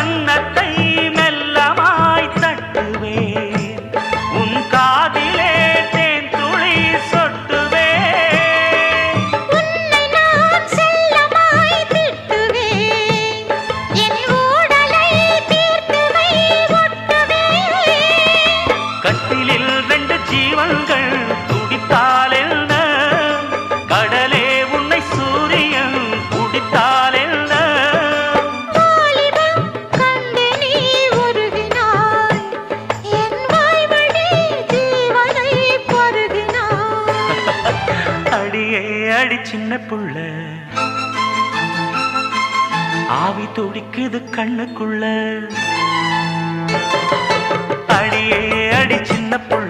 கன்னத்தை மெல்லமாய் தட்டுவேன், உன் காதிலே தேன் துளி சொட்டுவேன். உன்னை நான் செல்லமாய் திட்டுவேன், என் ஊடலை தீர்த்துவை ஒட்டுவேன். கட்டிலில் 2 ஜீவன்கள் துடித்தால் என்ன, கடலே உன்னை சூரியன் குடித்தால் என்ன. வாலிபம் கண்டு நீ உருகினாய், என் வாய்வழி ஜீவனை பருகினாய். அடியே அடி சின்ன புள்ள, ஆவி துடிக்குது கண்ணுக்குள்ள. அடியே அடி சின்ன புள்ள,